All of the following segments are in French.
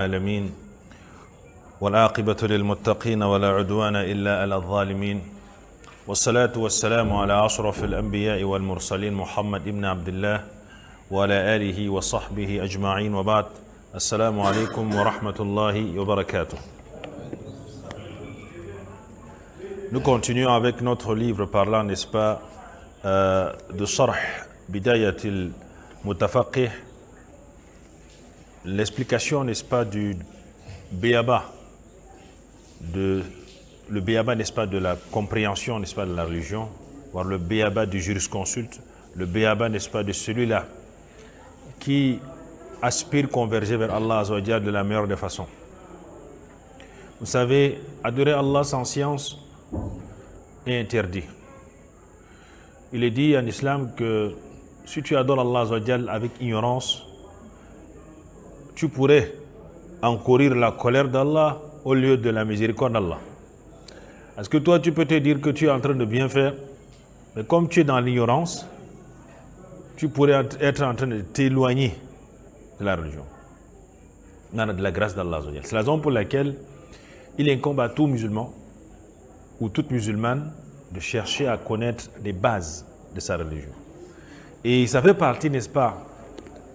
العالمين والعاقبة للمتقين ولا عدوان إلا على الظالمين والصلاة والسلام على أشرف الأنبياء والمرسلين محمد ابن عبد الله وعلى آله وصحبه أجمعين وبعد السلام عليكم ورحمة الله وبركاته. Nous continuons avec notre livre parlant, n'est-ce pas, de Sharh Bidayatil Mutafaqih, l'explication, n'est-ce pas, du béaba, le béaba, n'est-ce pas, de la compréhension, n'est-ce pas, de la religion, voire le béaba du jurisconsulte, le béaba, n'est-ce pas, de celui-là qui aspire converger vers Allah Azza wa Jalla de la meilleure des façons. Vous savez, adorer Allah sans science est interdit. Il est dit en islam que si tu adores Allah Azza wa Jalla avec ignorance, tu pourrais encourir la colère d'Allah au lieu de la miséricorde d'Allah. Est-ce que toi tu peux te dire que tu es en train de bien faire, mais comme tu es dans l'ignorance, tu pourrais être en train de t'éloigner de la religion, de la grâce d'Allah. C'est la raison pour laquelle il incombe à tout musulman ou toute musulmane de chercher à connaître les bases de sa religion. Et ça fait partie, n'est-ce pas,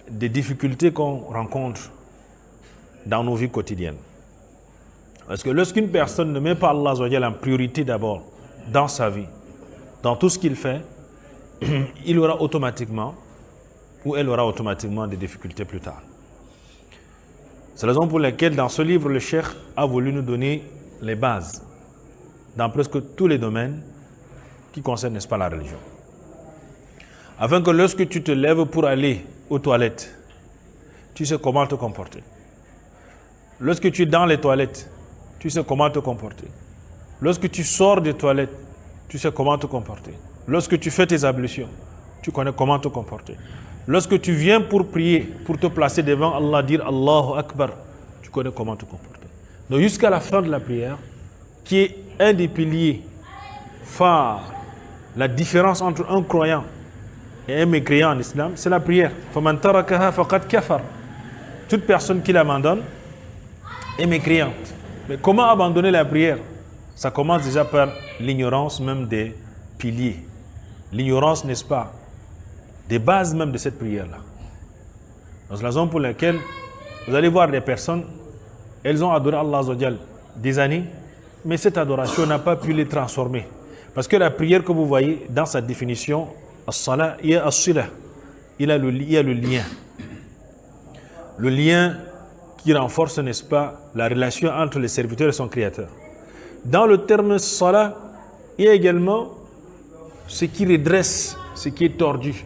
des difficultés qu'on rencontre dans nos vies quotidiennes. Parce que lorsqu'une personne ne met pas Allah en priorité d'abord dans sa vie, dans tout ce qu'il fait, il aura automatiquement, ou elle aura automatiquement des difficultés plus tard. C'est la raison pour laquelle dans ce livre, le cheikh a voulu nous donner les bases dans presque tous les domaines qui concernent, n'est-ce pas, la religion. Afin que lorsque tu te lèves pour aller aux toilettes, tu sais comment te comporter. Lorsque tu es dans les toilettes, tu sais comment te comporter. Lorsque tu sors des toilettes, tu sais comment te comporter. Lorsque tu fais tes ablutions, tu connais comment te comporter. Lorsque tu viens pour prier, pour te placer devant Allah, dire Allahu Akbar, tu connais comment te comporter. Donc jusqu'à la fin de la prière, qui est un des piliers phares, la différence entre un croyant et un mécréant en islam, c'est la prière. فَمَنْ تَرَكَهَا فَقَدْ كَفَرَ. Toute personne qui l'abandonne est mécréante. Mais comment abandonner la prière? Ça commence déjà par l'ignorance même des piliers. L'ignorance, n'est-ce pas, des bases même de cette prière-là. C'est la raison pour laquelle vous allez voir des personnes, elles ont adoré Allah Azza wa Jal des années, mais cette adoration n'a pas pu les transformer. Parce que la prière que vous voyez dans sa définition, as-salah, il y a as-silah, il y a le lien. Le lien qui renforce, n'est-ce pas, la relation entre le serviteur et son créateur. Dans le terme salah, il y a également ce qui redresse, ce qui est tordu.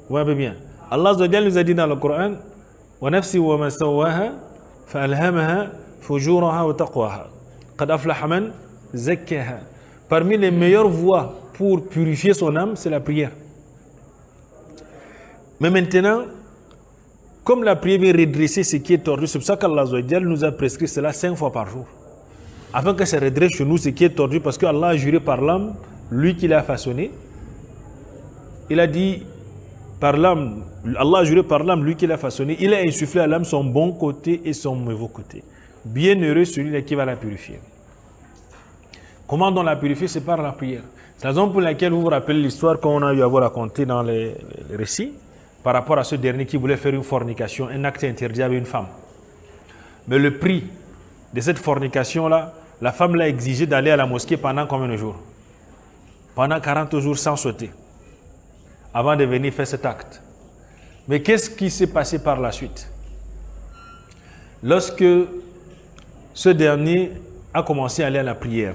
Vous voyez bien. Allah nous a dit dans le Coran, وَنَفْسِ وَمَا سَوَّاهَا فَأَلْهَمَهَا فُجُورَهَا وَتَقْوَاهَا قَدْ أَفْلَحَ مَنْ زَكَّاهَا. Parmi les meilleures voies pour purifier son âme, c'est la prière. Mais maintenant, comme la prière vient redresser ce qui est tordu, c'est pour ça qu'Allah nous a prescrit cela 5 fois par jour. Afin que ça redresse chez nous ce qui est tordu, parce qu'Allah a juré par l'âme, lui qui l'a façonné. Il a dit par l'âme, Allah a juré par l'âme, lui qui l'a façonné, il a insufflé à l'âme son bon côté et son mauvais côté. Bienheureux celui-là qui va la purifier. Comment donc la purifier? C'est par la prière. C'est la raison pour laquelle vous vous rappelez l'histoire qu'on a eu à vous raconter dans les récits, par rapport à ce dernier qui voulait faire une fornication, un acte interdit avec une femme. Mais le prix de cette fornication-là, la femme l'a exigé d'aller à la mosquée pendant combien de jours? Pendant 40 jours sans sauter, avant de venir faire cet acte. Mais qu'est-ce qui s'est passé par la suite? Lorsque ce dernier a commencé à aller à la prière,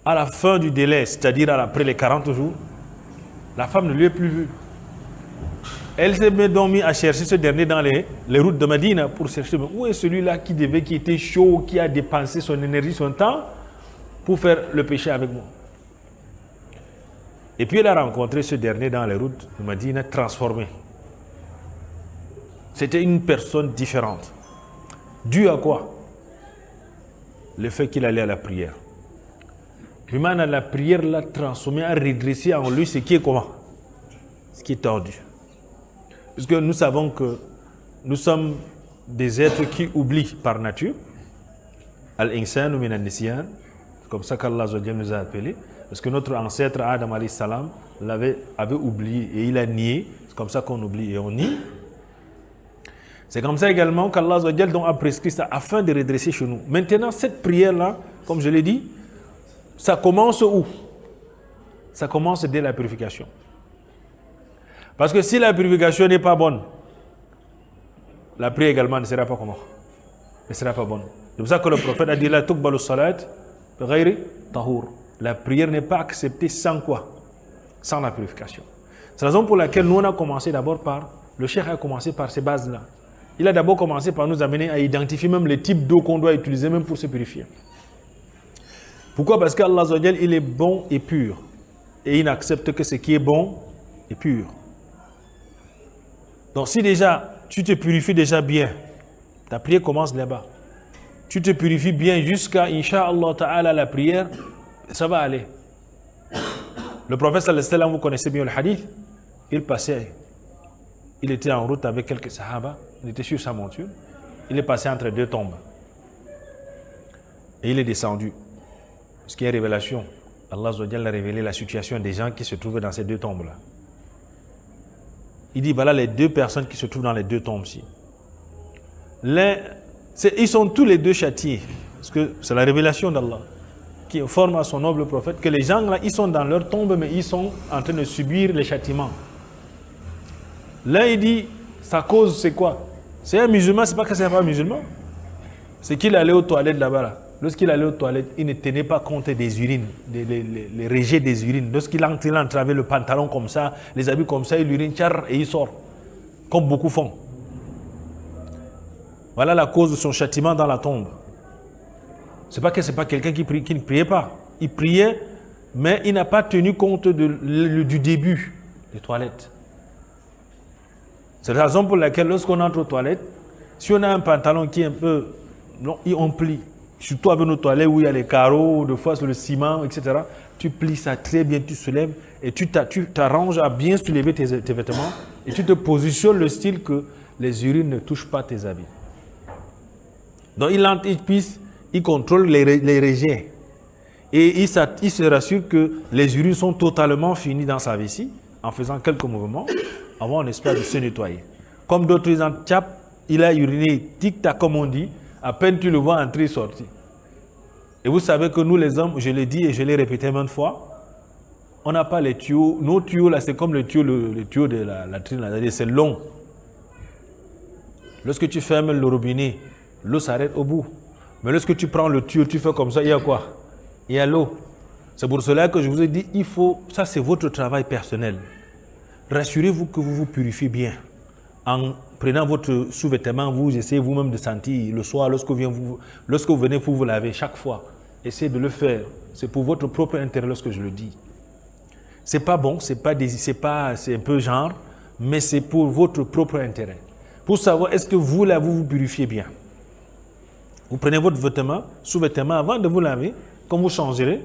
à la fin du délai, c'est-à-dire après les 40 jours, la femme ne lui est plus vue. Elle s'est donc mise à chercher ce dernier dans les routes de Médine pour chercher, mais où est celui-là qui était chaud, qui a dépensé son énergie, son temps pour faire le péché avec moi? Et puis elle a rencontré ce dernier dans les routes de Médine transformé. C'était une personne différente. Dû à quoi? Le fait qu'il allait à la prière. Lui-même, la prière l'a transformé, a redressé en lui ce qui est comment? Ce qui est tordu. Puisque nous savons que nous sommes des êtres qui oublient par nature. Al-insanu min al-nisyan, comme ça qu'Allah nous a appelés. Parce que notre ancêtre Adam alayhi salam avait oublié et il a nié. C'est comme ça qu'on oublie et on nie. C'est comme ça également qu'Allah a prescrit ça afin de redresser chez nous. Maintenant, cette prière-là, comme je l'ai dit, ça commence où? Ça commence dès la purification. Parce que si la purification n'est pas bonne, la prière également ne sera pas comment? Ne sera pas bonne. C'est pour ça que le prophète a dit la tuqbalu salat ghayri tahur. La prière n'est pas acceptée sans quoi? Sans la purification. C'est la raison pour laquelle nous on a commencé d'abord par, le cheikh a commencé par ces bases-là. Il a d'abord commencé par nous amener à identifier même les types d'eau qu'on doit utiliser même pour se purifier. Pourquoi? Parce qu'Allah il est bon et pur. Et il n'accepte que ce qui est bon et pur. Donc si déjà tu te purifies déjà bien, ta prière commence là-bas. Tu te purifies bien jusqu'à, Inch'Allah Ta'ala, la prière, ça va aller. Le prophète sallallahu alayhi wa sallam, vous connaissez bien le hadith, il passait, il était en route avec quelques sahaba, il était sur sa monture, il est passé entre deux tombes. Et il est descendu. Parce qu'il y a une révélation. Allah a révélé la situation des gens qui se trouvaient dans ces deux tombes-là. Il dit, voilà les deux personnes qui se trouvent dans les deux tombes-ci. Ils sont tous les deux châtiés. Parce que c'est la révélation d'Allah qui informe à son noble prophète que les gens là, ils sont dans leur tombe, mais ils sont en train de subir les châtiments. Là, il dit, sa cause, c'est quoi? C'est un musulman, c'est pas que c'est pas un musulman. C'est qu'il allait aux toilettes là-bas. Là. Lorsqu'il allait aux toilettes, il ne tenait pas compte des urines, les rejets des urines. Lorsqu'il entravait le pantalon comme ça, les habits comme ça, il urine, et il sort. Comme beaucoup font. Voilà la cause de son châtiment dans la tombe. C'est pas que c'est pas quelqu'un qui ne priait pas. Il priait, mais il n'a pas tenu compte du début des toilettes. C'est la raison pour laquelle lorsqu'on entre aux toilettes, si on a un pantalon qui est un peu... Non, on plie. Surtout avec nos toilettes où il y a les carreaux, des fois sur le ciment, etc. Tu plies ça très bien, tu soulèves et tu t'arranges à bien soulever tes vêtements et tu te positionnes le style que les urines ne touchent pas tes habits. Donc il contrôle les rejets et il se rassure que les urines sont totalement finies dans sa vessie en faisant quelques mouvements avant, n'est-ce pas, de se nettoyer. Comme d'autres disent, il a uriné tic-tac comme on dit, à peine tu le vois entrer et sortir. Et vous savez que nous les hommes, je l'ai dit et je l'ai répété maintes fois, on n'a pas les tuyaux. Nos tuyaux là, c'est comme le tuyau de la latrine, c'est long. Lorsque tu fermes le robinet, l'eau s'arrête au bout. Mais lorsque tu prends le tuyau, tu fais comme ça, il y a quoi? Il y a l'eau. C'est pour cela que je vous ai dit, ça c'est votre travail personnel. Rassurez-vous que vous vous purifiez bien. En prenant votre sous-vêtement, vous essayez vous-même de sentir le soir, lorsque vous venez pour vous laver chaque fois. Essayez de le faire. C'est pour votre propre intérêt lorsque je le dis. C'est pas bon, c'est un peu genre, mais c'est pour votre propre intérêt. Pour savoir est-ce que vous là, vous purifiez bien. Vous prenez votre vêtement, sous-vêtement, avant de vous laver, quand vous changerez,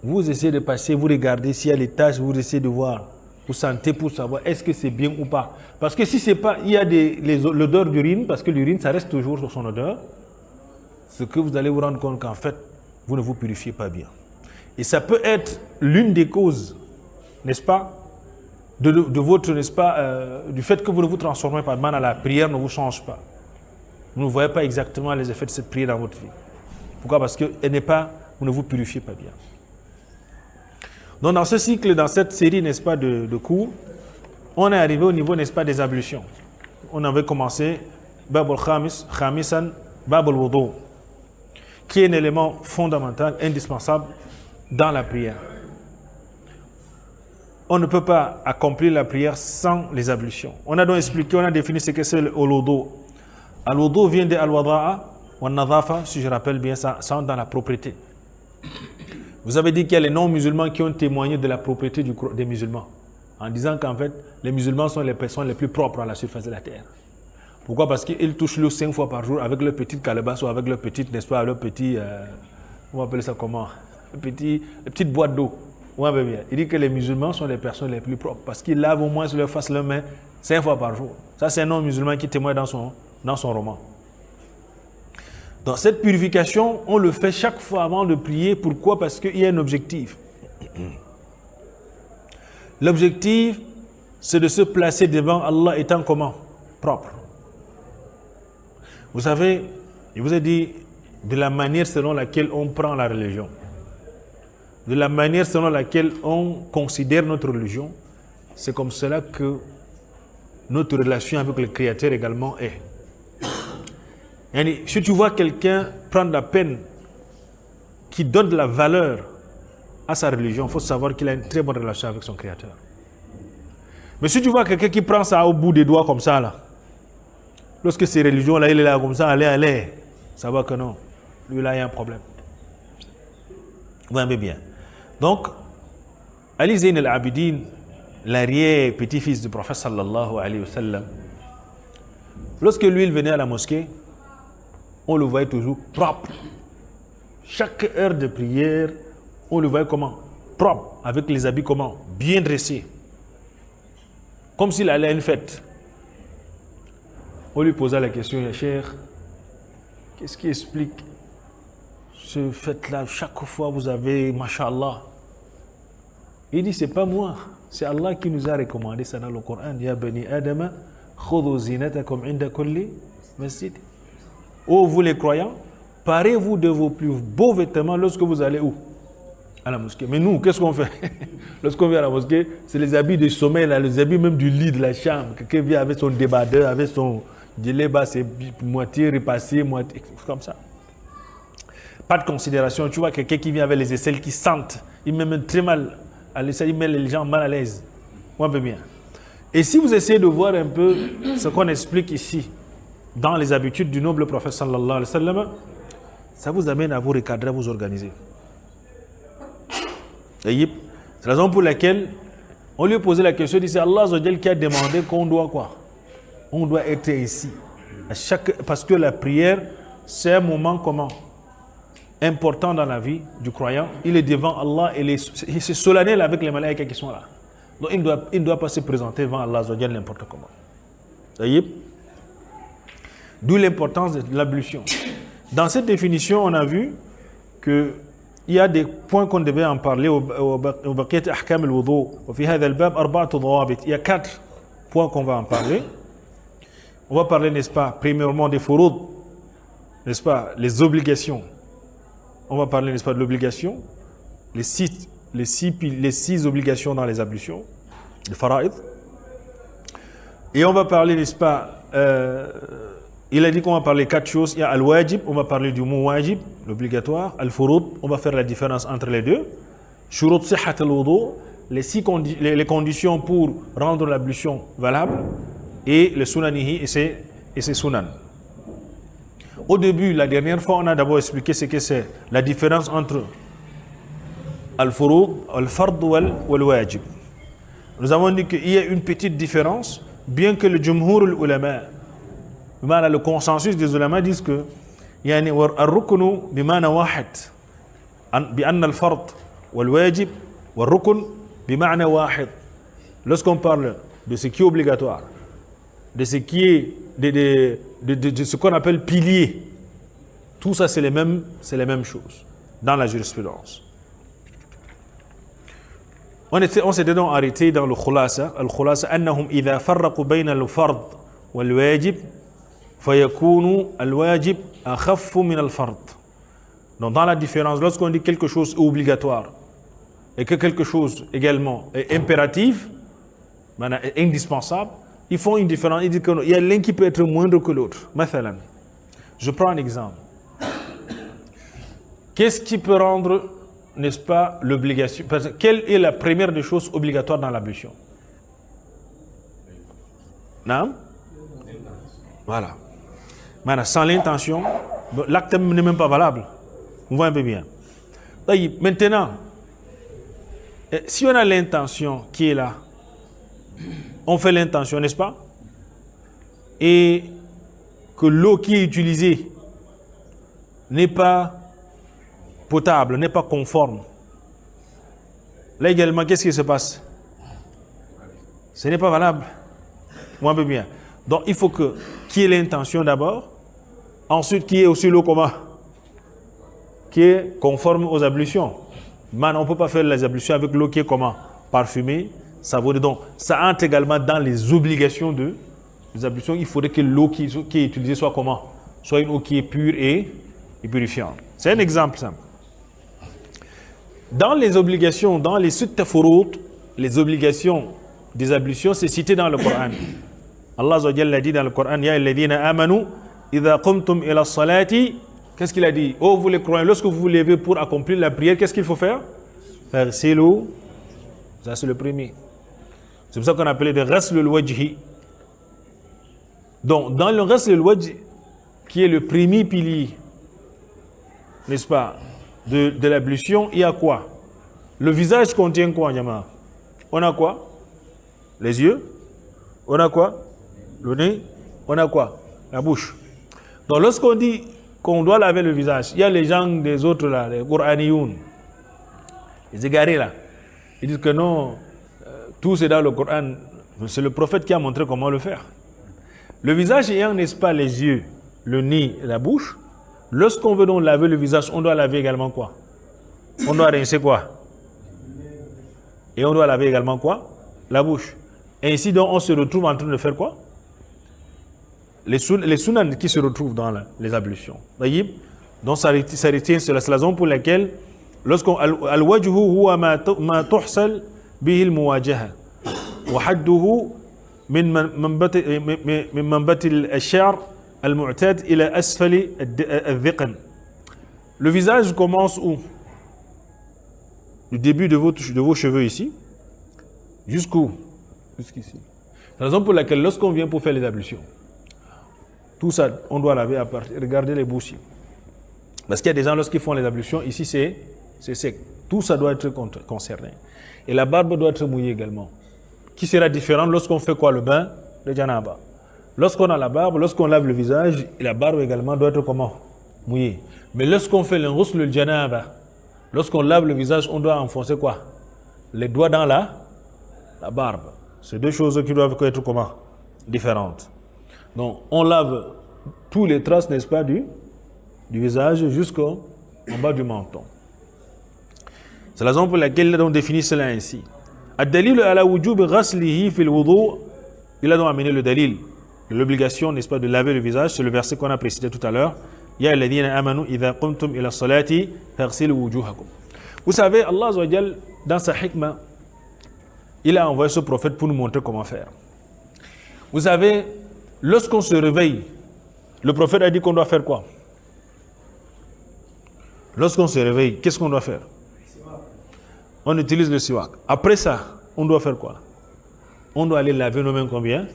vous essayez de passer, vous regardez s'il y a les taches, vous essayez de voir. Vous sentez pour savoir est-ce que c'est bien ou pas. Parce que si c'est pas, il y a l'odeur d'urine, parce que l'urine, ça reste toujours sur son odeur, ce que vous allez vous rendre compte qu'en fait, vous ne vous purifiez pas bien. Et ça peut être l'une des causes, n'est-ce pas, de votre, n'est-ce pas, du fait que vous ne vous transformez pas, à la prière ne vous change pas. Vous ne voyez pas exactement les effets de cette prière dans votre vie. Pourquoi? Parce que vous ne vous purifiez pas bien. Donc dans ce cycle, dans cette série, n'est-ce pas, de cours, on est arrivé au niveau, n'est-ce pas, des ablutions. On avait commencé Babul Khamisan, Babul Wudu, qui est un élément fondamental, indispensable dans la prière. On ne peut pas accomplir la prière sans les ablutions. On a donc expliqué, on a défini ce que c'est le wudu. Al-wudu vient de al-wada'a ou al-nadhafa, si je rappelle bien ça, sont dans la propreté. Vous avez dit qu'il y a les non-musulmans qui ont témoigné de la propreté des musulmans, en disant qu'en fait, les musulmans sont les personnes les plus propres à la surface de la terre. Pourquoi? Parce qu'ils touchent l'eau 5 fois par jour avec leur petite calebasse ou avec leur petite, n'est-ce pas, leur petit, on va appeler ça comment? Petite boîte d'eau. Ouais, bien. Il dit que les musulmans sont les personnes les plus propres parce qu'ils lavent au moins sur leur face, leurs mains 5 fois par jour. Ça, c'est un non musulman qui témoigne dans son roman. Donc, cette purification, on le fait chaque fois avant de prier. Pourquoi? Parce qu'il y a un objectif. L'objectif, c'est de se placer devant Allah étant comment? Propre. Vous savez, je vous ai dit de la manière selon laquelle on prend la religion, de la manière selon laquelle on considère notre religion, c'est comme cela que notre relation avec le Créateur également est. Et si tu vois quelqu'un prendre la peine, qui donne de la valeur à sa religion, il faut savoir qu'il a une très bonne relation avec son Créateur. Mais si tu vois quelqu'un qui prend ça au bout des doigts comme ça, là, lorsque ces religions-là, il est là comme ça, allez, ça va que non. Lui, là, il y a un problème. Vous voyez bien. Donc, Ali Zayn al-Abidin, l'arrière-petit-fils du prophète sallallahu alayhi wa sallam, lorsque lui, il venait à la mosquée, on le voyait toujours propre. Chaque heure de prière, on le voyait comment? Propre, avec les habits comment? Bien dressés. Comme s'il allait à une fête. On lui posa la question, ya cheikh, qu'est-ce qui explique ce fait-là? Chaque fois vous avez, mashallah. Il dit, c'est pas moi, c'est Allah qui nous a recommandé ça dans le Coran. Ya bani Adama, khudhu zinatakum inda kulli masjid. Oh, vous les croyants, parez-vous de vos plus beaux vêtements lorsque vous allez où? À la mosquée. Mais nous, qu'est-ce qu'on fait? Lorsqu'on vient à la mosquée, c'est les habits de sommeil, là, les habits même du lit, de la chambre. Quelqu'un vient avec son débardeur, avec son gilet bas, c'est moitié repassé, moitié comme ça. Pas de considération. Tu vois quelqu'un qui vient avec les aisselles qui sentent, il met même très mal à l'aisselle, il met les gens mal à l'aise. On peut bien. Et si vous essayez de voir un peu ce qu'on explique ici, dans les habitudes du noble prophète sallallahu alayhi wa sallam, ça vous amène à vous recadrer, à vous organiser. C'est la raison pour laquelle on lui a posé la question, il dit, c'est Allah qui a demandé qu'on doit quoi? On doit être ici. Parce que la prière, c'est un moment comment? Important dans la vie du croyant. Il est devant Allah et c'est solennel avec les malaïkas qui sont là. Donc il ne doit pas se présenter devant Allah n'importe comment. D'où l'importance de l'ablution. Dans cette définition, on a vu que il y a des points qu'on devait en parler. Il y a 4 points qu'on va en parler. On va parler, n'est-ce pas, premièrement des furud, n'est-ce pas, les obligations. On va parler, n'est-ce pas, de l'obligation, les 6 obligations dans les ablutions, les fara'id. Et on va parler, n'est-ce pas, il a dit qu'on va parler 4 choses. Il y a al-wajib, on va parler du mot wajib, l'obligatoire. Al-furud, on va faire la différence entre les deux. Shurut sihhat al-wudu, les conditions pour rendre l'ablution valable. Et le sunanihi et ses sunan. Au début, la dernière fois, on a d'abord expliqué ce que c'est la différence entre al-furud, al-fard wal-wajib. Nous avons dit qu'il y a une petite différence, bien que le jumhur al-ulama, le consensus des ulama disent que يعني الركن بمعنى واحد بأن الفرض والواجب والركن بمعنى واحد. Lorsqu'on parle de ce qui est obligatoire, de ce qui est de ce qu'on appelle pilier, tout ça c'est les mêmes choses dans la jurisprudence. On s'était donc arrêté dans le khulasa. Al-khulasa annahum idha farraqu bayna al-fard wal-wajib fayakunu al-wajib akhaffu min al-fard. Donc dans la différence, lorsqu'on dit quelque chose est obligatoire et que quelque chose également est impératif, est indispensable, ils font une différence. Ils disent qu'il y a l'un qui peut être moindre que l'autre. Mathalan, je prends un exemple. Qu'est-ce qui peut rendre, n'est-ce pas, l'obligation? Quelle est la première des choses obligatoires dans l'ablution? Non? Voilà. Maintenant, sans l'intention, l'acte n'est même pas valable. Vous voyez un peu bien. Maintenant, si on a l'intention qui est là, on fait l'intention, n'est-ce pas? Et que l'eau qui est utilisée n'est pas potable, n'est pas conforme. Là également, qu'est-ce qui se passe? Ce n'est pas valable. Moi, un peu bien. Donc il faut qu'il y ait l'intention d'abord, ensuite qu'il y ait aussi l'eau comment? Qui est conforme aux ablutions. Maintenant, on ne peut pas faire les ablutions avec l'eau qui est comment? Parfumée, savonnée. Donc ça entre également dans les obligations des ablutions. Il faudrait que l'eau qui est utilisée soit comment? Soit une eau qui est pure et purifiante. C'est un exemple simple. Dans les obligations, dans les sitt furud, les obligations des ablutions, c'est cité dans le Coran. Allah Azza wa Jalla a dit dans le Coran, Ya alladhina amanu, idha qumtum ila salati. Qu'est-ce qu'il a dit? Oh, vous les croyants, lorsque vous vous levez pour accomplir la prière, qu'est-ce qu'il faut faire? Faire silou. Ça, c'est le premier. C'est pour ça qu'on appelait de ghaslul wajhi. Donc, dans le ghaslul wajhi, qui est le premier pilier, n'est-ce pas, de l'ablution, il y a quoi? Le visage contient quoi, Yama? On a quoi? Les yeux. On a quoi? Le nez. On a quoi? La bouche. Donc, lorsqu'on dit qu'on doit laver le visage, il y a les gens des autres là, les Qur'aniyoun, les égarés là. Ils disent que non, tout c'est dans le Coran. C'est le prophète qui a montré comment le faire. Le visage ayant, n'est-ce pas, les yeux, le nez et la bouche, lorsqu'on veut donc laver le visage, on doit laver également quoi? On doit rincer quoi? Et on doit laver également quoi? La bouche. Et ainsi donc on se retrouve en train de faire quoi? Les sunan qui se retrouvent dans les ablutions. Donc ça retient, c'est la raison pour laquelle lorsqu'on al-wajhu huwa ma tuhsal bihi al-muwajaha wa hadduhu min manbat al-sha'r al-mu'tad ila asfali al-dhiqn. Le visage commence où? Du début de vos cheveux ici jusqu'où? Jusqu'ici. C'est la raison pour laquelle lorsqu'on vient pour faire les ablutions, tout ça, on doit laver à partir. Regardez les bouches. Parce qu'il y a des gens, lorsqu'ils font les ablutions, ici c'est sec. Tout ça doit être concerné. Et la barbe doit être mouillée également. Qui sera différent lorsqu'on fait quoi? Le bain de janaba. Lorsqu'on a la barbe, lorsqu'on lave le visage, la barbe également doit être comment? Mouillée. Mais lorsqu'on fait le ghusl le janaba, lorsqu'on lave le visage, on doit enfoncer quoi? Les doigts dans la barbe. C'est deux choses qui doivent être comment? Différentes. Donc, on lave tous les traces, n'est-ce pas, du visage jusqu'en bas du menton. C'est la raison pour laquelle il a défini cela ainsi. Ad-dalil ala wujub ghaslihi fil wudu, il a donc amené le dalil, l'obligation, n'est-ce pas, de laver le visage, c'est le verset qu'on a précisé tout à l'heure. Ya alladhina amanu idha qumtum ila salati faghsilu wujuhakum. Vous savez, Allah Azza wa Jal, dans sa hikmah, il a envoyé ce prophète pour nous montrer comment faire. Vous savez, lorsqu'on se réveille, le prophète a dit qu'on doit faire quoi? Lorsqu'on se réveille, qu'est-ce qu'on doit faire? On utilise le siwak. Après ça, on doit faire quoi? On doit aller laver nos mains combien?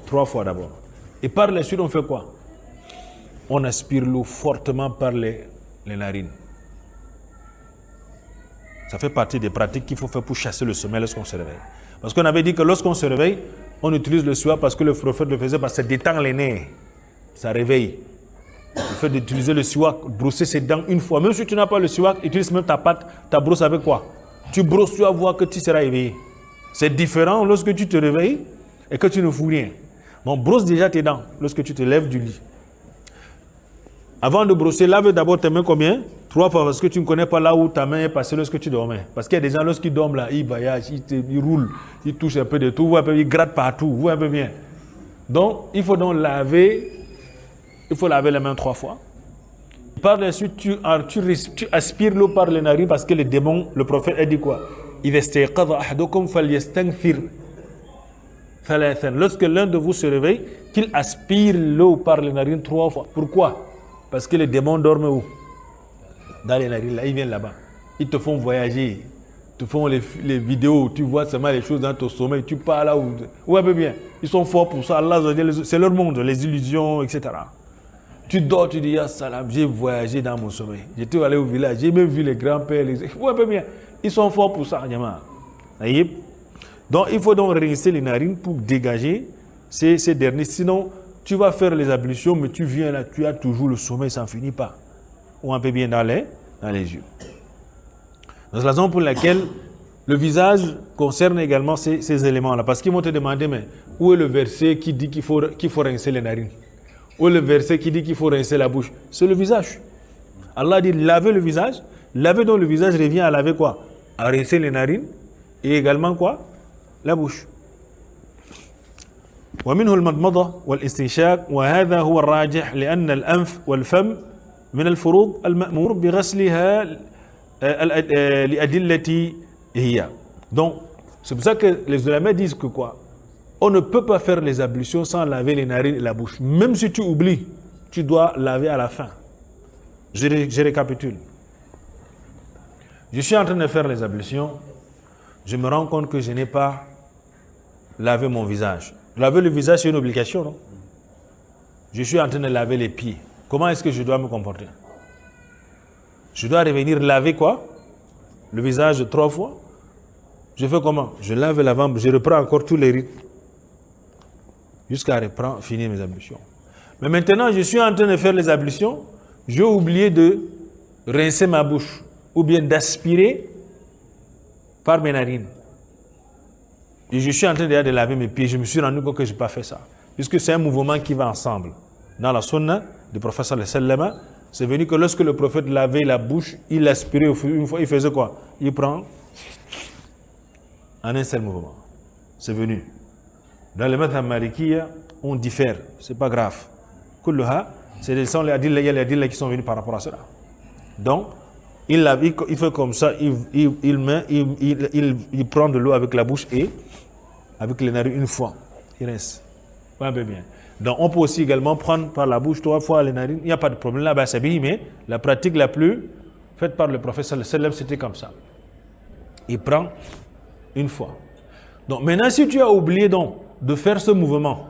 3 fois d'abord. Et par la suite, on fait quoi? On aspire l'eau fortement par les narines. Ça fait partie des pratiques qu'il faut faire pour chasser le sommeil lorsqu'on se réveille. Parce qu'on avait dit que lorsqu'on se réveille, on utilise le siwak parce que le prophète le faisait, parce que ça détend les nerfs. Ça réveille. Le fait d'utiliser le siwak, brosser ses dents une fois. Même si tu n'as pas le siwak, utilise même ta pâte, ta brosse avec quoi? Tu brosses, tu vas voir que tu seras éveillé. C'est différent lorsque tu te réveilles et que tu ne fous rien. Donc brosse déjà tes dents lorsque tu te lèves du lit. Avant de brosser, lave d'abord tes mains combien? 3 fois, parce que tu ne connais pas là où ta main est passée lorsque tu dormais. Parce qu'il y a des gens, lorsqu'ils dorment là, ils voyagent, ils roulent, ils touchent un peu de tout, ils grattent partout, vous voyez un peu bien. Donc, il faut donc laver, il faut laver les mains 3 fois. Par la suite, tu aspires l'eau par les narines parce que les démons, le prophète a dit quoi? Lorsque l'un de vous se réveille, qu'il aspire l'eau par les narines 3 fois. Pourquoi? Parce que les démons dorment où? Dans les narines, là, ils viennent là-bas. Ils te font voyager, te font les vidéos, tu vois seulement les choses dans ton sommeil, tu pars là où... Ouais, bien, ils sont forts pour ça, Allah, c'est leur monde, les illusions, etc. Tu dors, tu dis, ya salam, j'ai voyagé dans mon sommeil. J'étais allé au village, j'ai même vu les grands-pères, ouais, bien, ils sont forts pour ça, donc il faut donc rincer les narines pour dégager ces derniers, sinon tu vas faire les ablutions, mais tu viens là, tu as toujours le sommeil, ça n'en finit pas. Ou un peu bien dans les yeux. C'est la raison pour laquelle le visage concerne également ces éléments-là. Parce qu'ils vont te demander, mais Où est le verset qui dit qu'il faut rincer les narines? Où est le verset qui dit qu'il faut rincer la bouche? C'est le visage. Allah dit laver le visage. Laver donc le visage revient à laver quoi? À rincer les narines et également quoi? La bouche. ومنه المضمضة والاستنشاق وهذا هو الراجح لأن الأنف والفم من الفروض المأمور بغسلها لأدلة هي. Donc, c'est pour ça que les ulama disent que quoi? On ne peut pas faire les ablutions sans laver les narines et la bouche. Même si tu oublies, tu dois laver à la fin. Je récapitule. Je suis en train de faire les ablutions. Je me rends compte que je n'ai pas lavé mon visage. Laver le visage, c'est une obligation, non? Je suis en train de laver les pieds. Comment est-ce que je dois me comporter? Je dois revenir laver quoi? Le visage 3 fois. Je fais comment? Je lave l'avant, je reprends encore tous les rites jusqu'à finir mes ablutions. Mais maintenant, je suis en train de faire les ablutions, j'ai oublié de rincer ma bouche ou bien d'aspirer par mes narines. Et je suis en train de laver mes pieds, je me suis rendu compte que je n'ai pas fait ça. Puisque c'est un mouvement qui va ensemble. Dans la sunna du prophète sallallahu alayhi wa sallam, c'est venu que lorsque le prophète lavait la bouche, il aspirait une fois, il faisait quoi? Il prend en un seul mouvement. C'est venu. Dans le madhab malikiya, on diffère, c'est pas grave. Kulluha, c'est les adillah qui sont venus par rapport à cela. Donc, il fait comme ça, il prend de l'eau avec la bouche et avec les narines une fois. Il reste. Pas bien. Donc, on peut aussi également prendre par la bouche 3 fois les narines. Il n'y a pas de problème là-bas, c'est bien, mais la pratique la plus faite par le prophète sallallahu alayhi wa sallam, c'était comme ça. Il prend une fois. Donc, maintenant, si tu as oublié donc de faire ce mouvement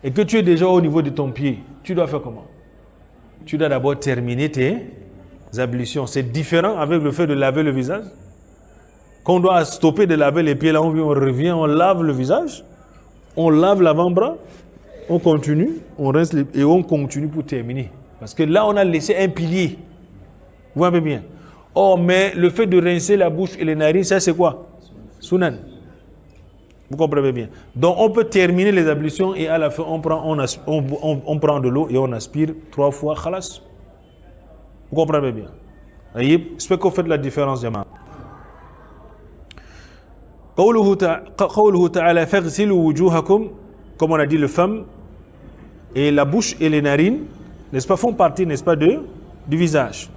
et que tu es déjà au niveau de ton pied, tu dois faire comment? Tu dois d'abord terminer tes ablutions. C'est différent avec le fait de laver le visage. Quand on doit stopper de laver les pieds, là on revient, on lave le visage, on lave l'avant-bras, on continue, on rince et on continue pour terminer. Parce que là on a laissé un pilier. Vous voyez bien. Oh, mais le fait de rincer la bouche et les narines, ça c'est quoi? Sunan. Vous comprenez bien. Donc on peut terminer les ablutions et à la fin on prend de l'eau et on aspire 3 fois, khalas. Vous comprenez bien. J'espère que vous faites la différence, Jama. قوله تعالى فاغسلوا وجوهكم, comme on a dit, les femmes et la bouche et les narines, n'est-ce pas, font partie, n'est-ce pas, du visage.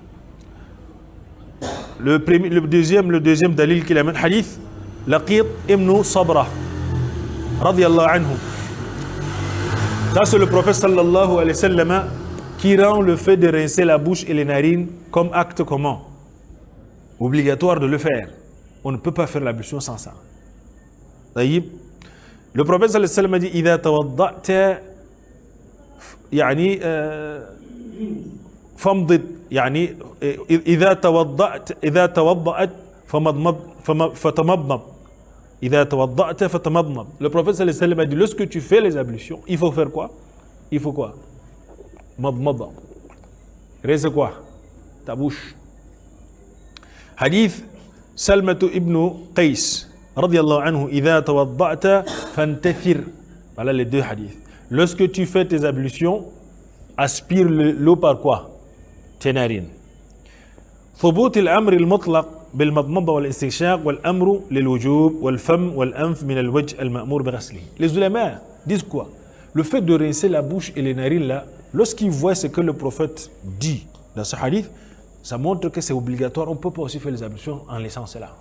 Le deuxième dalil qu'il amène, hadith Laqit ibn Sabra radiyallahu anhu. Ça c'est le prophète sallallahu alayhi wa sallam qui rend le fait de rincer la bouche et les narines comme acte comment? Obligatoire de le faire. On ne peut pas faire l'ablution sans ça. Le prophète sallallahu alayhi wa sallam a dit إذا توضأت يعني فامضض يعني إذا توضأت فتمضمض إذا توضأت فتمضمض. Le prophète sallallahu alayhi wa sallam a dit lorsque tu fais les ablutions, il faut faire quoi? Il faut quoi? Madmada. Reste quoi? Ta bouche. Hadith Salmatu ibn Qais radiyallahu anhu إذا توضأت فانتثر. Voilà les deux hadiths. Lorsque tu fais tes ablutions, aspire l'eau par quoi? Tes narines. ثبوت الأمر المطلق بالمضمضة والاستنشاق والأمر للوجوب والفم والأنف من الوجه المأمور بغسله. Les ulama disent quoi? Le fait de rincer la bouche et les narines là, lorsqu'ils voient ce que le prophète dit dans ce hadith, ça montre que c'est obligatoire. On ne peut pas aussi faire les ablutions en laissant cela.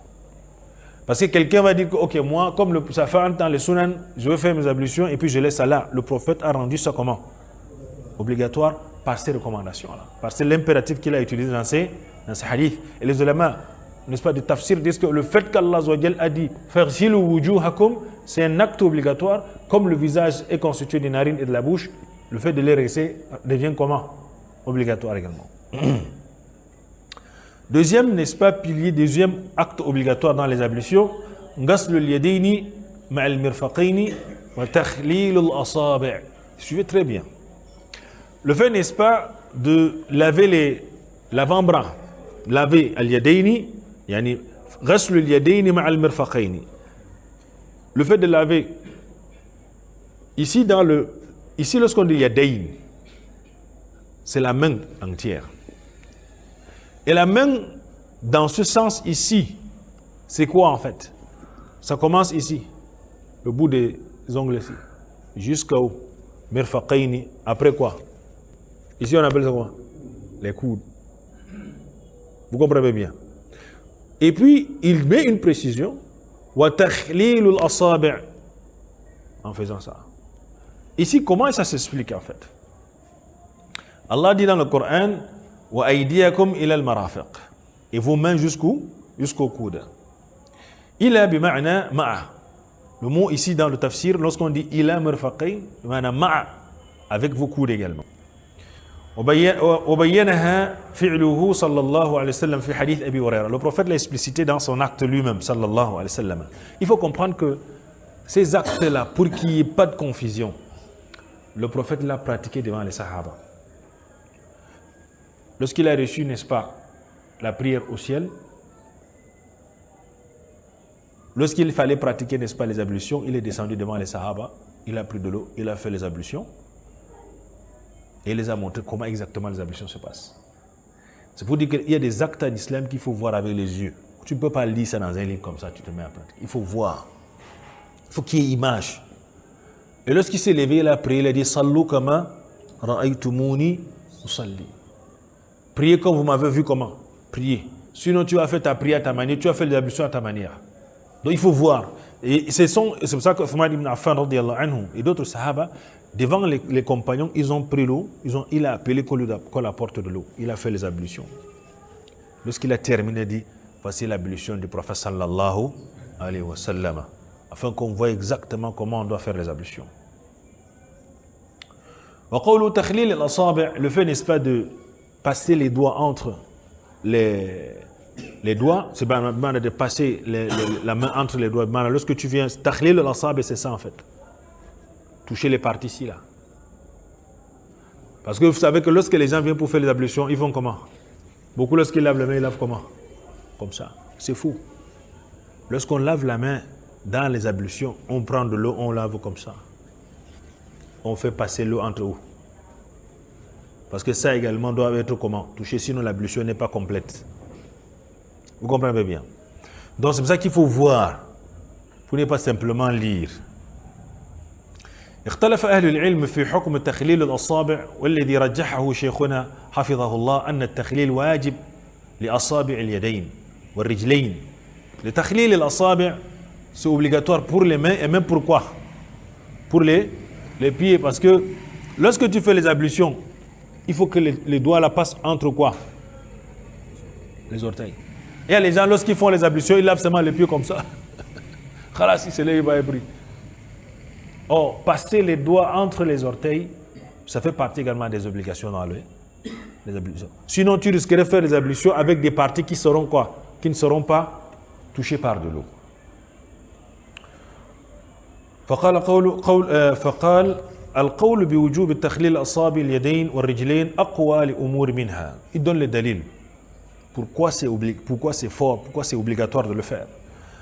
Parce que quelqu'un va dire que, ok, moi, comme ça fait un temps les sunan, je vais faire mes ablutions et puis je laisse ça là. Le prophète a rendu ça comment? Obligatoire par ces recommandations-là. Parce que c'est l'impératif qu'il a utilisé dans ces hadiths. Et les ulama, n'est-ce pas, de tafsir disent que le fait qu'Allah a dit « Faghsilu wujuhakum » c'est un acte obligatoire. Comme le visage est constitué des narines et de la bouche, le fait de les rincer devient comment? Obligatoire également. Deuxième, n'est-ce pas, pilier, deuxième acte obligatoire dans les ablutions, غسل اليدين مع المرفقين وتخليل الأصابع. Suivez très bien. Le fait, n'est-ce pas, de laver l'avant-bras, laver al-yadaini, yani غسل اليدين مع المرفقين. Le fait de laver Ici, lorsqu'on dit yadayn, c'est la main entière. Et la main, dans ce sens ici, c'est quoi en fait? Ça commence ici, le bout des ongles ici, jusqu'au mirfaqayni. Après quoi? Ici, on appelle ça quoi? Les coudes. Vous comprenez bien? Et puis, il met une précision. Wa takhlilul asabi', en faisant ça. Ici, comment ça s'explique en fait? Allah dit dans le Coran, wa aydiyakum ila al-marafiq, et vos mains jusqu'au coude. Ila bima'na ma'a. Le mot ici dans le tafsir, lorsqu'on dit ila mirfaqayn, bima'na ma'a, avec vos coudes également. وبينها فعله صلى الله عليه وسلم في حديث أبي هريرة. Le prophète l'a explicité dans son acte lui-même, sallallahu alayhi wa sallam. Il faut comprendre que ces actes-là, pour qu'il n'y ait pas de confusion, le prophète l'a pratiqué devant les Sahaba. Lorsqu'il a reçu, n'est-ce pas, la prière au ciel, lorsqu'il fallait pratiquer, n'est-ce pas, les ablutions, il est descendu devant les Sahaba, il a pris de l'eau, il a fait les ablutions, et il les a montré comment exactement les ablutions se passent. C'est pour dire qu'il y a des actes en islam qu'il faut voir avec les yeux. Tu ne peux pas lire ça dans un livre comme ça, tu te mets à pratiquer. Il faut voir. Il faut qu'il y ait image. Et lorsqu'il s'est levé, il a prié, il a dit « Sallu kama ra'aytumuni usalli ». Priez comme vous m'avez vu comment? Priez. Sinon, tu as fait ta prière à ta manière, tu as fait les ablutions à ta manière. Donc, il faut voir. Et c'est pour ça que Uthman ibn Affan et d'autres sahaba, devant les compagnons, ils ont pris l'eau, il a appelé qu'on apporte de l'eau. Il a fait les ablutions. Lorsqu'il a terminé, il a dit, voici l'ablution du prophète sallallahu alayhi wa sallam, afin qu'on voit exactement comment on doit faire les ablutions. Le fait, n'est-ce pas, de passer les doigts entre les doigts, c'est de passer la main entre les doigts. Lorsque tu viens, takhlil al-asabi', c'est ça en fait. Toucher les parties ici, là. Parce que vous savez que lorsque les gens viennent pour faire les ablutions, ils font comment? Beaucoup, lorsqu'ils lavent la main, ils lavent comment? Comme ça. C'est fou. Lorsqu'on lave la main dans les ablutions, on prend de l'eau, on lave comme ça. On fait passer l'eau entre eux. Parce que ça également doit être comment? Touché, sinon l'ablution n'est pas complète. Vous comprenez bien? Donc c'est pour ça qu'il faut voir. Vous ne pas simplement lire. اختلف أهل العلم في حكم تخليل الأصابع والذي رجحه شيخنا حفظه الله أن التخليل واجب لأصابع اليدين والرجلين. Le تخليل الأصابع c'est obligatoire pour les mains et même pourquoi? Pour les pieds, parce que lorsque tu fais les ablutions, il faut que les doigts là passent entre quoi? Les orteils. Et les gens, lorsqu'ils font les ablutions, ils lavent seulement les pieds comme ça. Khalas, c'est là, il va être pris. Or, passer les doigts entre les orteils, ça fait partie également des obligations dans les ablutions. Sinon, tu risquerais de faire les ablutions avec des parties qui seront quoi? Qui ne seront pas touchées par de l'eau. فقال القول بوجوب التخليل الأصابع اليدين والرجلين أقوى لأمور منها. Il donne le dalil. Pourquoi c'est fort, pourquoi c'est obligatoire de le faire.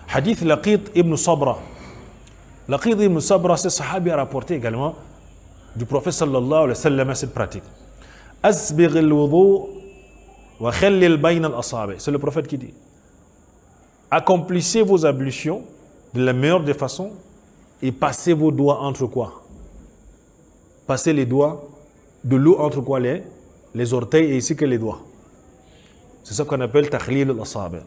Hadith Laqit ibn Sabra. Laqit ibn Sabra, ce sahabi a rapporté également du prophète sallallahu alayhi wa sallam cette pratique. Asbigh al-wudu wa khallil bayna al-asabi'. C'est le prophète qui dit. Accomplissez vos ablutions de la meilleure des façons et passez vos doigts entre quoi? Passez les doigts de l'eau entre quoi? Les orteils et ici que les doigts. C'est ça qu'on appelle takhlil al-asabi'.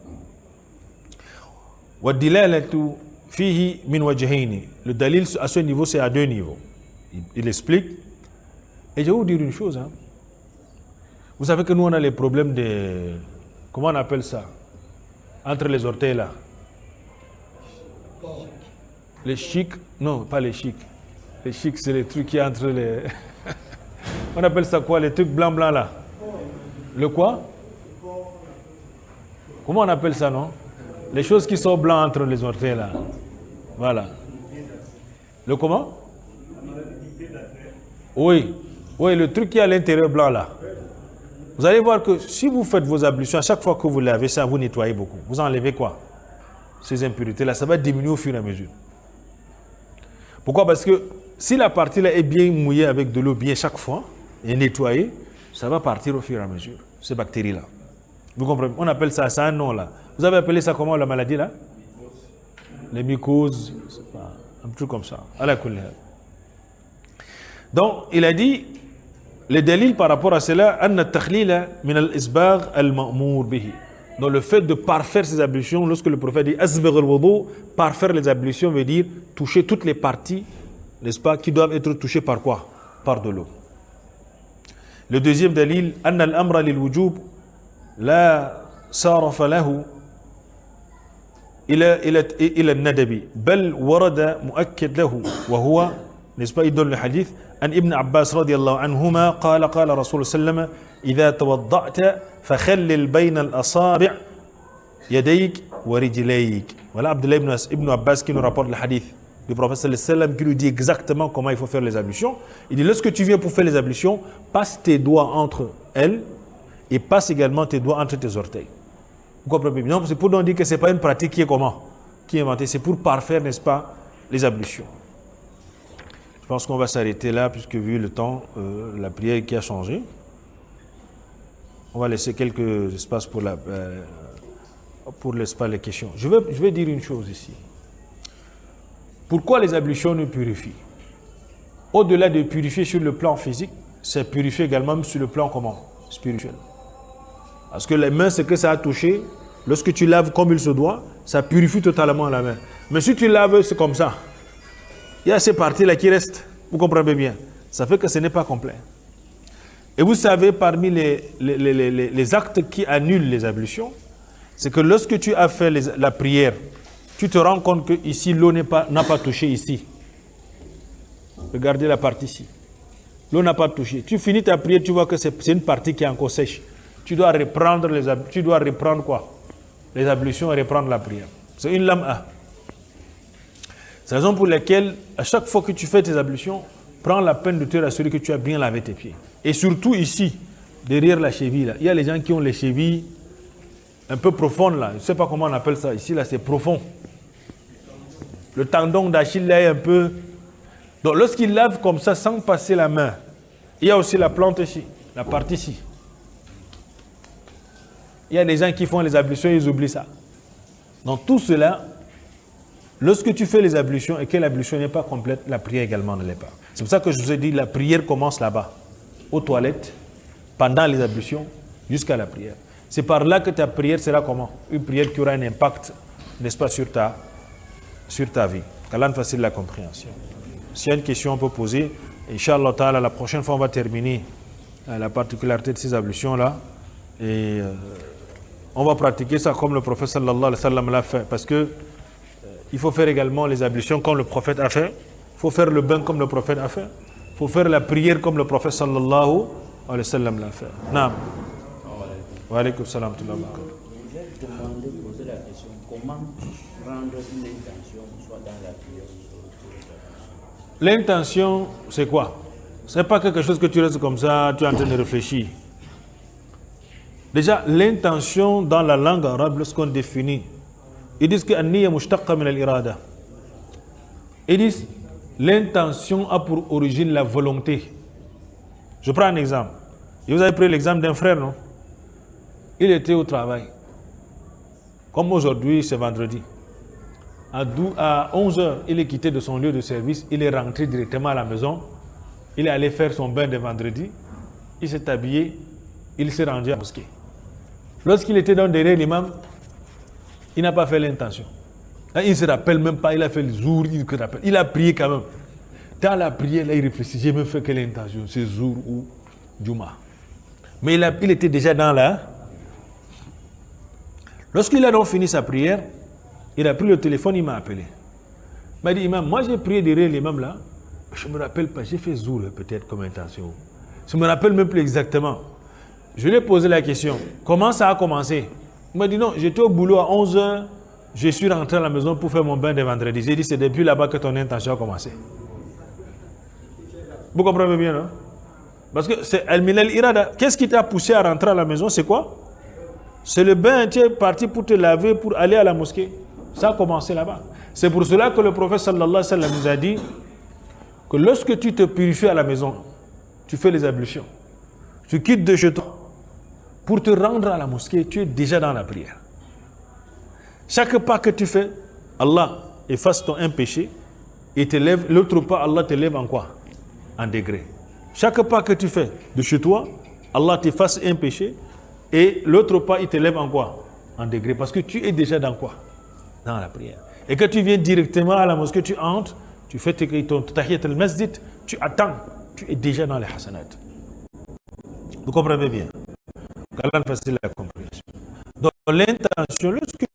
Wa dilalatu fihi min wajhayni. Le dalil à ce niveau, c'est à deux niveaux. Il explique. Et je vais vous dire une chose. Hein. Vous savez que nous, on a les problèmes de... Comment on appelle ça? Entre les orteils là. Les chics. Non, pas les chics. Les chics, c'est les trucs qui y a entre les... On appelle ça quoi? Les trucs blancs là. Le quoi? Comment on appelle ça, non? Les choses qui sont blancs entre les orteils là. Voilà. Le comment? Oui. Oui, le truc qui est à l'intérieur blanc là. Vous allez voir que si vous faites vos ablutions, à chaque fois que vous lavez ça, vous nettoyez beaucoup. Vous enlevez quoi? Ces impuretés là, ça va diminuer au fur et à mesure. Pourquoi? Parce que Si la partie là est bien mouillée avec de l'eau bien chaque fois et nettoyée, ça va partir au fur et à mesure, ces bactéries-là. Vous comprenez? On appelle ça, un nom là. Vous avez appelé ça comment la maladie là? Les mycoses, un truc comme ça. Donc, il a dit, les délits par rapport à cela, donc le fait de parfaire ses ablutions, lorsque le prophète dit parfaire les ablutions veut dire toucher toutes les parties, n'est-ce pas, qui doivent être touchées par quoi? Par de l'eau. Le deuxième dalil, أن الأمر للوجوب لا صارف له إلى الندب بل ورد مؤكد له وهو n'est-ce pas, il donne le hadith عن ابن عباس رضي الله عنهما قال قال رسول الله صلى الله عليه وسلم إذا توضأت فخلل بين الأصابع يديك ورجليك. Voilà Abdullah ibn Abbas qui nous rapporte le hadith du prophète sallallahu alayhi wa sallam qui nous dit exactement comment il faut faire les ablutions. Il dit lorsque tu viens pour faire les ablutions, passe tes doigts entre elles et passe également tes doigts entre tes orteils. Vous comprenez bien? C'est pour nous dire que ce n'est pas une pratique qui est comment? Qui est inventée. C'est pour parfaire, n'est-ce pas, les ablutions. Je pense qu'on va s'arrêter là puisque vu le temps, la prière qui a changé. On va laisser quelques espaces pour les questions. Je vais dire une chose ici. Pourquoi les ablutions nous purifient? Au-delà de purifier sur le plan physique, c'est purifier également sur le plan comment? Spirituel. Parce que les mains, c'est que ça a touché. Lorsque tu laves comme il se doit, ça purifie totalement la main. Mais si tu laves, c'est comme ça. Il y a ces parties-là qui restent. Vous comprenez bien. Ça fait que ce n'est pas complet. Et vous savez, parmi les actes qui annulent les ablutions, c'est que lorsque tu as fait la prière, tu te rends compte que ici l'eau n'a pas touché ici. Regardez la partie ici. L'eau n'a pas touché. Tu finis ta prière, tu vois que c'est une partie qui est encore sèche. Tu dois reprendre quoi? Les ablutions et reprendre la prière. C'est une lame A. C'est la raison pour laquelle, à chaque fois que tu fais tes ablutions, prends la peine de te rassurer que tu as bien lavé tes pieds. Et surtout ici, derrière la cheville, là, il y a les gens qui ont les chevilles un peu profondes là. Je ne sais pas comment on appelle ça. Ici, là, c'est profond. Le tendon d'Achille là est un peu... Donc, lorsqu'il lave comme ça, sans passer la main, il y a aussi la plante ici, la partie ici. Il y a des gens qui font les ablutions, ils oublient ça. Donc, tout cela, lorsque tu fais les ablutions et que l'ablution n'est pas complète, la prière également ne l'est pas. C'est pour ça que je vous ai dit, la prière commence là-bas, aux toilettes, pendant les ablutions, jusqu'à la prière. C'est par là que ta prière sera comment? Une prière qui aura un impact, n'est-ce pas, sur ta vie. Qu'Allah nous facilite la compréhension. S'il y a une question, on peut poser. Inch'Allah ta'ala, la prochaine fois, on va terminer la particularité de ces ablutions-là. Et on va pratiquer ça comme le prophète sallallahu alayhi wa sallam l'a fait. Parce que il faut faire également les ablutions comme le prophète a fait. Il faut faire le bain comme le prophète a fait. Il faut faire la prière comme le prophète sallallahu alayhi wa sallam l'a fait. Naam. Wa alaykum salam. Je vais demander, poser la question, comment rendre une intention, soit dans la prière ou sur l'intention, c'est quoi? Ce n'est pas quelque chose que tu restes comme ça, tu es en train de réfléchir. Déjà, l'intention dans la langue arabe, lorsqu'on définit, ils disent que an-niyya mushtaqqa min al-irada. Ils disent l'intention a pour origine la volonté. Je prends un exemple. Et vous avez pris l'exemple d'un frère, non? Il était au travail. Comme aujourd'hui, c'est vendredi. À 11h, il est quitté de son lieu de service. Il est rentré directement à la maison. Il est allé faire son bain de vendredi. Il s'est habillé. Il s'est rendu à la mosquée. Lorsqu'il était dans derrière l'imam, il n'a pas fait l'intention. Il ne se rappelle même pas. Il a fait le jour. Il a prié quand même. Dans la prière, là, il réfléchit. J'ai même fait quelle intention? C'est jour ou Juma. Mais il était déjà dans la... Lorsqu'il a donc fini sa prière, il a pris le téléphone, il m'a appelé. Il m'a dit, imam, moi j'ai prié derrière l'imam là, je ne me rappelle pas, j'ai fait zour peut-être comme intention. Je ne me rappelle même plus exactement. Je lui ai posé la question, comment ça a commencé? Il m'a dit, non, j'étais au boulot à 11h, je suis rentré à la maison pour faire mon bain de vendredi. J'ai dit, c'est depuis là-bas que ton intention a commencé. Vous comprenez bien, non? Parce que c'est Al-Minal Irada. Qu'est-ce qui t'a poussé à rentrer à la maison? C'est quoi? C'est le bain, tu es parti pour te laver, pour aller à la mosquée. Ça a commencé là-bas. C'est pour cela que le prophète sallallahu alayhi wa sallam nous a dit que lorsque tu te purifies à la maison, tu fais les ablutions, tu quittes de chez toi, pour te rendre à la mosquée, tu es déjà dans la prière. Chaque pas que tu fais, Allah efface ton un péché et te lève, l'autre pas, Allah te lève en quoi? En degré. Chaque pas que tu fais de chez toi, Allah t'efface un péché et l'autre pas, il te lève en quoi? En degré. Parce que tu es déjà dans quoi? Dans la prière. Et que tu viens directement à la mosquée, tu entres, tu fais ton tahiyat al-masjid, tu attends, tu es déjà dans les hasanat. Vous comprenez bien? Allah facile la compréhension. Donc l'intention, lorsque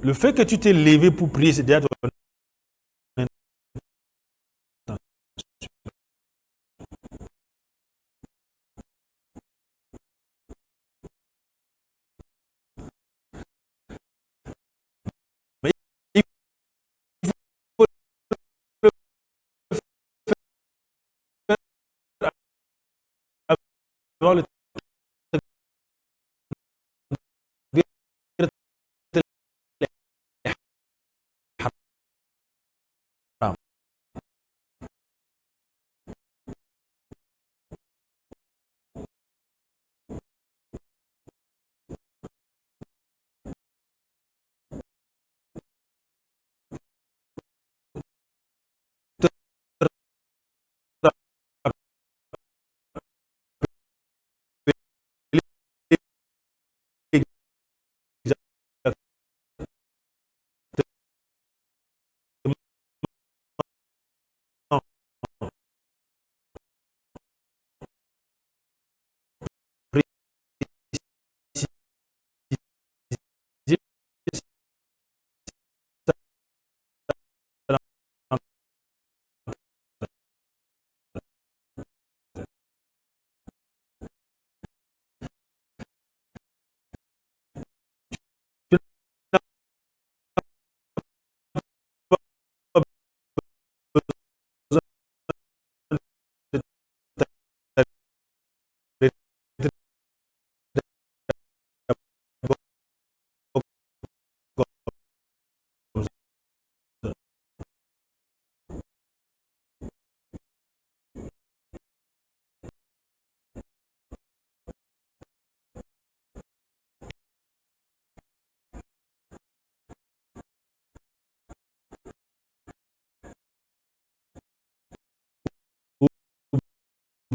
le fait que tu t'es levé pour prier, c'est déjà ton intention. Mais il faut le faire avant le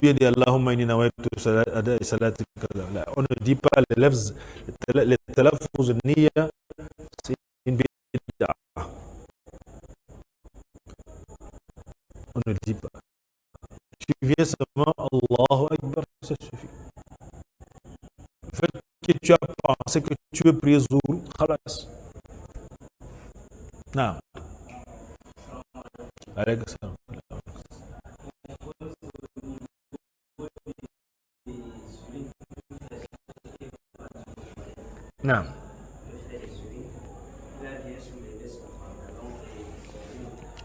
Allahumma inni nawaitu salati. On ne dit pas les lèvres, les talaffuz niyya, c'est une bid'a. On ne dit pas. Tu viens seulement Allahu Akbar, ça suffit. Le fait que tu as pensé que tu veux prier Zuhr, khalas. Non. Alaykum salam. Non.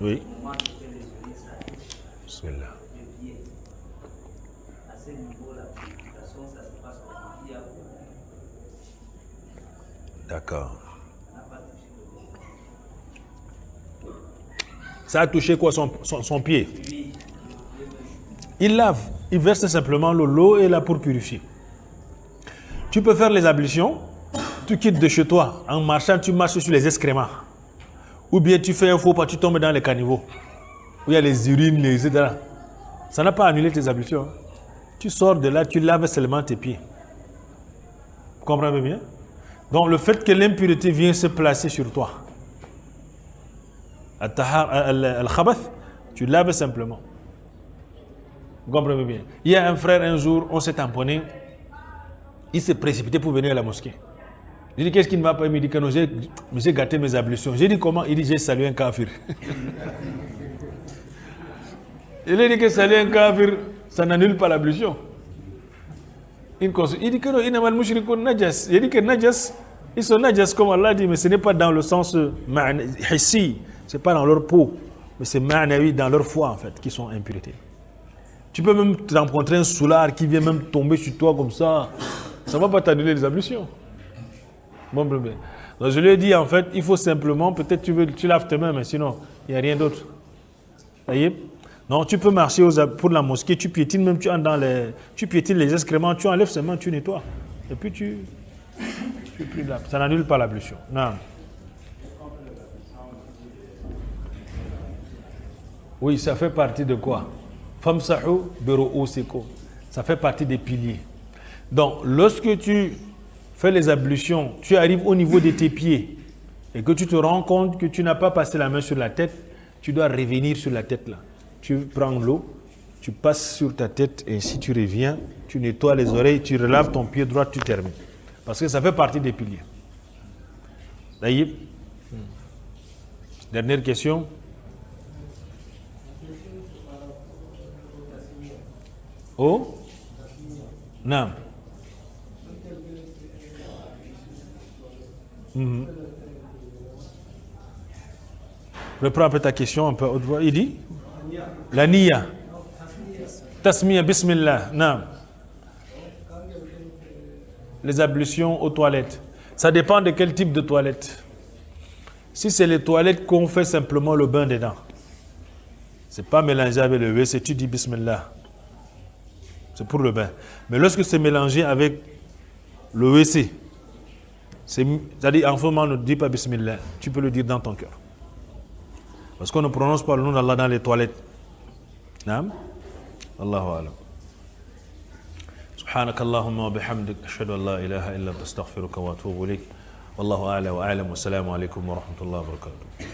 Oui. Bismillah. D'accord. Ça a touché quoi son pied? Il lave, il verse simplement l'eau est là pour purifier. Tu peux faire les ablutions, tu quittes de chez toi, en marchant, tu marches sur les excréments. Ou bien tu fais un faux pas, tu tombes dans les caniveaux, où il y a les urines, etc. Ça n'a pas annulé tes ablutions. Tu sors de là, tu laves seulement tes pieds. Vous comprenez bien? Donc le fait que l'impureté vienne se placer sur toi, al-khabath, tu laves simplement. Vous comprenez bien? Il y a un frère, un jour, on s'est tamponné, il s'est précipité pour venir à la mosquée. J'ai dit, qu'est-ce qu'il ne m'a pas? Il me dit que non, j'ai gâté mes ablutions. J'ai dit, comment? Il dit, j'ai salué un kafir. Il a dit que saluer un kafir, ça n'annule pas l'ablution. Il dit que non, il n'a pas le najas. Il dit que najas, ils sont najas comme Allah dit, mais ce n'est pas dans le sens hissi, ce n'est pas dans leur peau, mais c'est ma'nawi, dans leur foi en fait, qui sont impuretés. Tu peux même te rencontrer un soulard qui vient même tomber sur toi comme ça ne va pas t'annuler les ablutions. Bon problème. Donc je lui ai dit, en fait, il faut simplement, peut-être tu laves tes mains, mais sinon, il n'y a rien d'autre. Vous voyez? Non, tu peux marcher pour la mosquée, tu piétines même, tu piétines les excréments, tu enlèves ses mains, tu nettoies. Et puis tu plus là. Ça n'annule pas l'ablution. Non. Oui, ça fait partie de quoi? Famsahu bi ru'usikum. Ça fait partie des piliers. Donc, lorsque tu fais les ablutions, tu arrives au niveau de tes pieds et que tu te rends compte que tu n'as pas passé la main sur la tête, tu dois revenir sur la tête là. Tu prends l'eau, tu passes sur ta tête et si tu reviens, tu nettoies les oreilles, tu relaves ton pied droit, tu termines. Parce que ça fait partie des piliers. D'ailleurs, dernière question. Oh? Non. Reprends un peu ta question, un peu haute voix. Il dit? La niya. Tasmiya, bismillah. Non. Les ablutions aux toilettes. Ça dépend de quel type de toilette. Si c'est les toilettes qu'on fait simplement le bain dedans, c'est pas mélangé avec le WC, tu dis bismillah. C'est pour le bain. Mais lorsque c'est mélangé avec le WC, c'est-à-dire en ce moment, ne dis pas bismillah. Tu peux le dire dans ton cœur. Parce qu'on ne prononce pas le nom d'Allah dans les toilettes. Naam. Allahu alam. سبحانك اللهم وبحمدك أشهد أن لا إله إلا أنت أستغفرك وأتوب إليك والله أعلى وأعلم والسلام عليكم ورحمة الله وبركاته